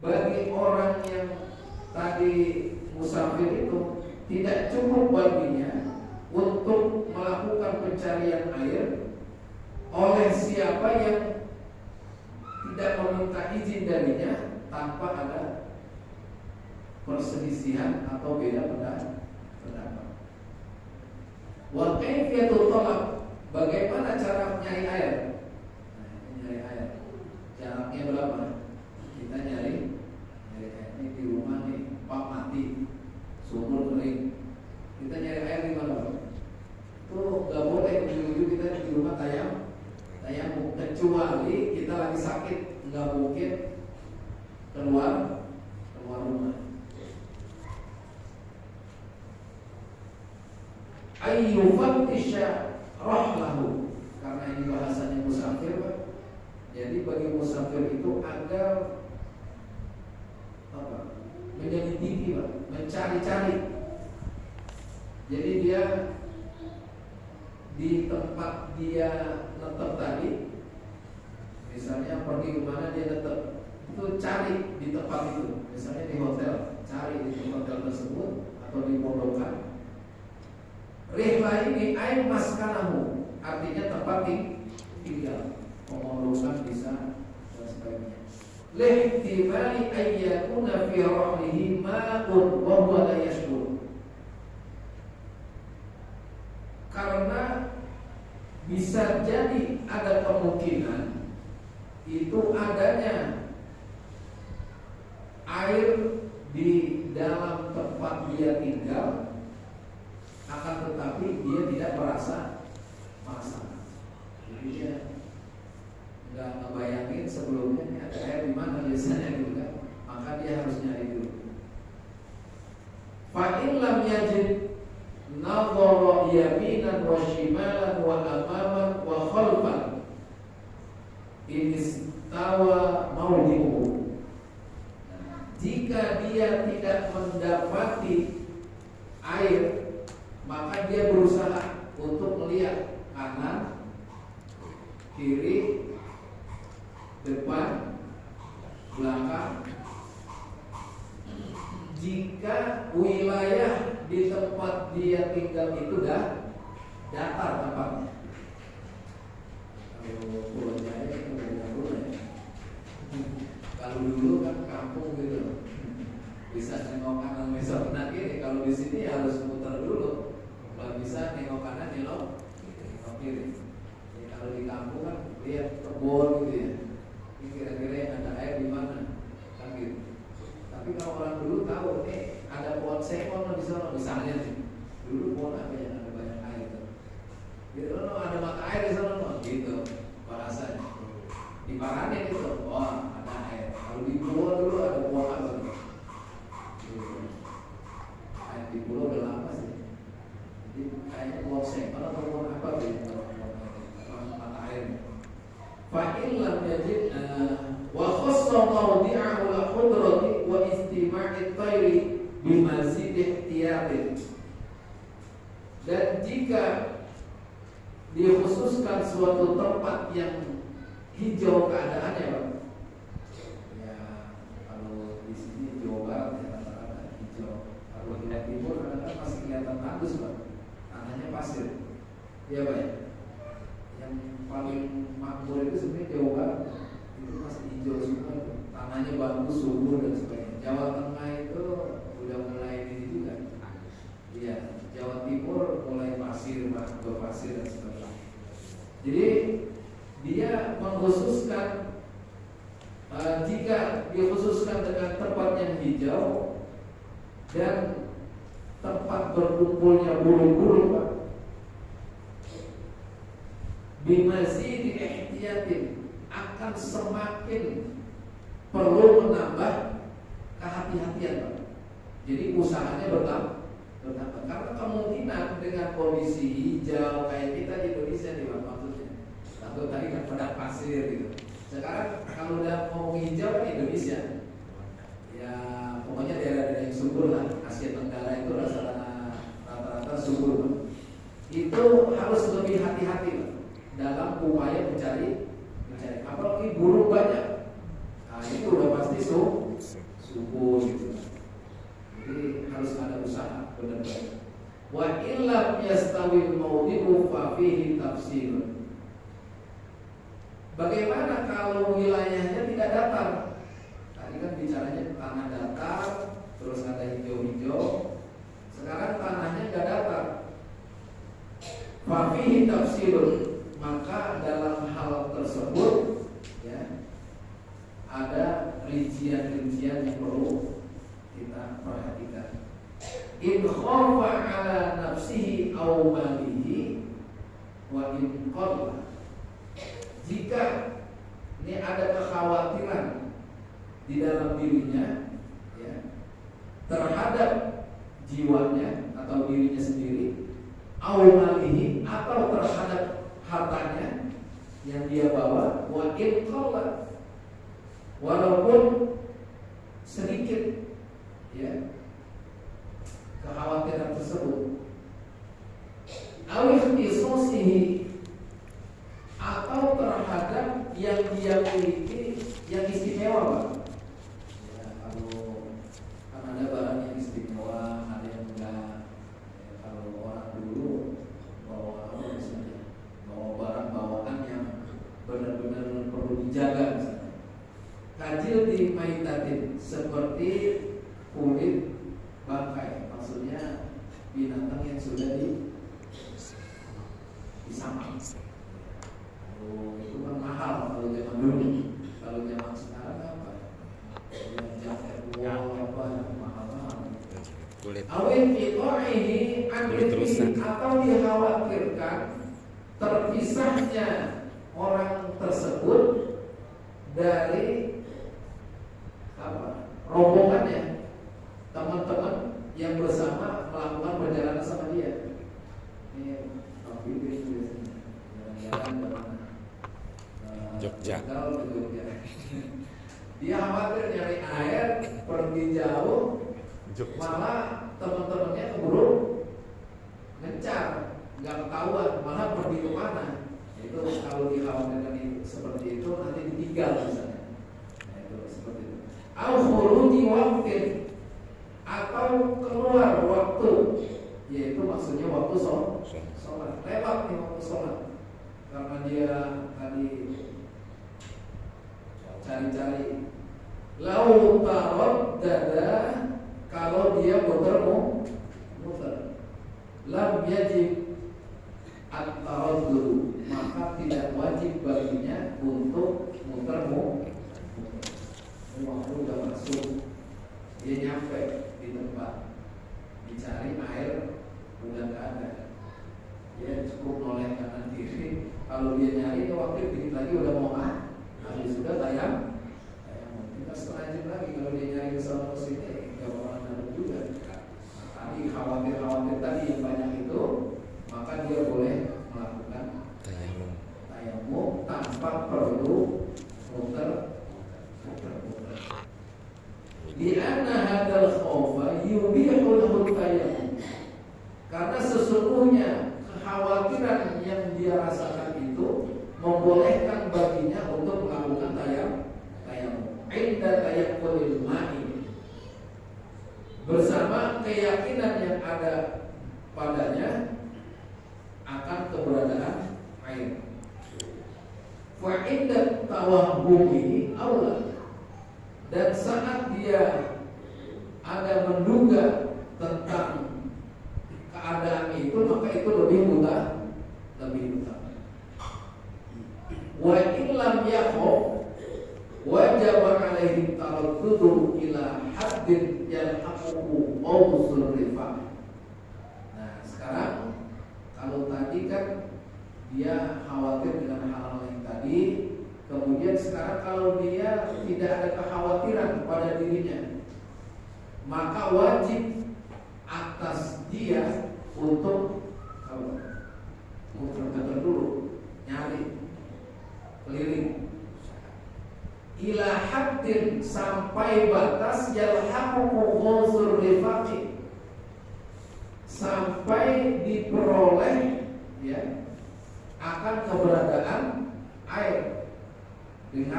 bagi orang yang tadi musafir itu tidak cukup baginya untuk melakukan pencarian air oleh siapa yang tidak meminta izin darinya tanpa ada perselisihan atau beda pendapat. Wa kaifiyatul talab, bagaimana cara nyari air? Nah, nyari air. Jaraknya berapa? Kita nyari air ini di rumah nih, Pak mati, sumur kering. Kita nyari air di mana? Itu nggak boleh ujung-ujung kita di rumah tayamum, kecuali kita lagi sakit, nggak mungkin keluar rumah. Ayyufattisha rahlahu, karena ini bahasanya musafir, Pak. Jadi bagi musafir itu agar menyelidiki, Pak, mencari-cari. Jadi dia di tempat dia netep tadi, misalnya pergi kemana dia netep, itu cari di tempat itu. Misalnya di hotel, cari di hotel tersebut atau di pondokan. Rihla ini air maskanahu, artinya tempat tinggal, pemondokan bisa dan sebagainya. Lihtimali ayyakuna fi rahlihi ma'un wa huwa la yashkur, karena bisa jadi ada kemungkinan itu adanya air di dalam tempat dia tinggal, akan tetapi dia tidak merasa masalah. Jadi dia nggak ngebayangin sebelumnya ini ada air di mana biasanya gitu kan, maka dia harus nyari dulu. Fa in lam yajid nadhara yaminan wa shimalan wa amaman wa khalfan in istawa mawdi'uhu. Jika dia tidak mendapati air, maka dia berusaha untuk melihat kanan, kiri, depan, belakang. Jika wilayah di tempat dia tinggal itu dah datar tempatnya. Kalau Pulau Jaya itu bukan pulau ya. Kalau dulu kan kampung gitu, bisa nengok kanan besok kiri. Kalau di sini harus muter dulu. Kalau bisa nengok kanan nengok kiri. Jadi kalau di kampung kan lihat kebun gitu ya. Ini kira-kira yang ada air di mana? Kan gitu. Tapi kalau orang dulu tahu, ada pohon sekon di sana misalnya nih. Dulu pohon apa yang ada banyak air tuh. Gitu, ada mata air di sana gitu bahasanya. Di Paranin itu, ada air. Kalau di pulau dulu ada pohon apa tuh? Air di pulau udah lama sih. Jadi kayaknya pohon sekon atau pohon apa gitu, mata air. Fa'in lam yajid wa khassa mawdi'ahu al-qudrati wa istima'i at-tayri bimazid ihtiyatin. Dan jika dikhususkan suatu tempat yang hijau keadaannya, Pak. Ya, kalau di sini Jawa Barat ya rata-rata hijau. Kalau di timur kadang-kadang masih kelihatan bagus, Pak. Tanahnya pasir. Iya, Pak. Yang paling makmur itu sebenarnya Jawa Barat. Itu masih hijau semua, tanahnya bagus, subur dan sebagainya. Jawa Tengah itu udah mulai ini juga. Iya, Jawa Timur mulai pasir, berpasir dan sebagainya. Jadi dia mengkhususkan, jika dikhususkan dengan tempat yang hijau dan tempat berkumpulnya burung-burung, Pak, bimazid ihtiyatin, akan semakin perlu menambah kehati-hatian, Pak. Jadi usahanya bertambah. Karena kemungkinan dengan kondisi hijau kayak kita di Indonesia nih, Pak, maksudnya. Atau tadi kan padang pasir gitu. Sekarang kalau udah ngomong hijau kan Indonesia, ya pokoknya daerah-daerah yang subur lah. Asia Tenggara itu rata-rata subur, Pak. Itu harus lebih hati-hati, Pak, dalam upaya mencari. Apalagi burung banyak, nah itu udah pasti subuh gitu. Jadi harus ada usaha benar-benar. Wa illam yastawil mawdi'u fa fihi tafsir. Bagaimana kalau wilayahnya tidak datar? Tadi kan bicaranya tanah datar, terus ada hijau-hijau. Sekarang tanahnya nggak datar. Fa fihi tafsir. Maka dalam hal tersebut ya ada rincian-rincian yang perlu kita perhatikan. In khafa ala nafsihi aw malihi wa in qalla. Jika ini ada kekhawatiran di dalam dirinya ya, terhadap jiwanya atau dirinya sendiri, aw malihi atau terhadap hartanya yang dia bawa, wa in qalla, walaupun sedikit ya kekhawatiran tersebut, awih ikhtisasihi atau terhadap yang dia miliki yang istimewa, Pak. Ya, kalau kan ada barang yang istimewa, ada yang enggak. Ya, kalau orang dulu bawa apa misalnya, bawa barang bawaan yang benar-benar perlu dijaga misalnya. Kajil di maitatin seperti kulit bangkai, maksudnya binatang yang sudah disamang. Oh, itu kan mahal kalau zaman dulu. Kalau zaman sekarang apa? Jaket apa mahal-mahal. Awin ini atau dikhawatirkan terpisahnya orang tersebut dari apa? Rombongannya, teman-teman yang bersama melakukan perjalanan sama dia. Ini jalan-jalan Jogja. Dia khawatir nyari air, pergi jauh, Jogja. malah teman-temannya keburu ngejar, nggak ketahuan, malah pergi ke mana. Itu kalau dikhawatirkan seperti itu nanti ditinggal misalnya. Nah, itu seperti itu. Al-khuruji waqtin, atau keluar waktu, yaitu maksudnya waktu sholat. Lewat nih waktu sholat, karena dia tadi cari-cari. Lau tarot dada, kalau dia muter, lam yajib at-tarot dulu, maka tidak wajib baginya untuk muter. Waktu udah masuk, dia nyampe di tempat, dicari air udah nggak ada, dia cukup noleh kanan kiri. Kalau dia nyari waktu dikit lagi udah mau habis, sudah tayang. Kita setengah jam lagi kalau dia nyari ke sana ke sini nggak bakalan dapat juga. Tadi khawatir tadi yang banyak itu, maka dia boleh melakukan tayamum tanpa perlu muter. Lianna hadal khawfa yubihul tayammum, karena sesungguhnya kekhawatiran yang dia rasakan itu membolehkan baginya untuk melakukan tayammum. Inda tayakkulil ma'i, bersama keyakinan yang ada padanya akan keberadaan air. Fa inda tawahhumi aula, dan saat dia ada menduga tentang keadaan itu, maka itu lebih mudah. Wa illam yakhaf wajib alaihi taraddudu ila haddin yalhaquhu awsul rifah. Nah, sekarang kalau tadi kan dia khawatir dengan hal-hal yang tadi, kemudian sekarang kalau dia tidak ada kekhawatiran pada dirinya, maka wajib atas dia untuk muter-muter dulu, nyari, keliling, ila haddin, sampai batas yalhaquhu ghusur rifaqi, sampai diperoleh ya akan keberadaan air dengan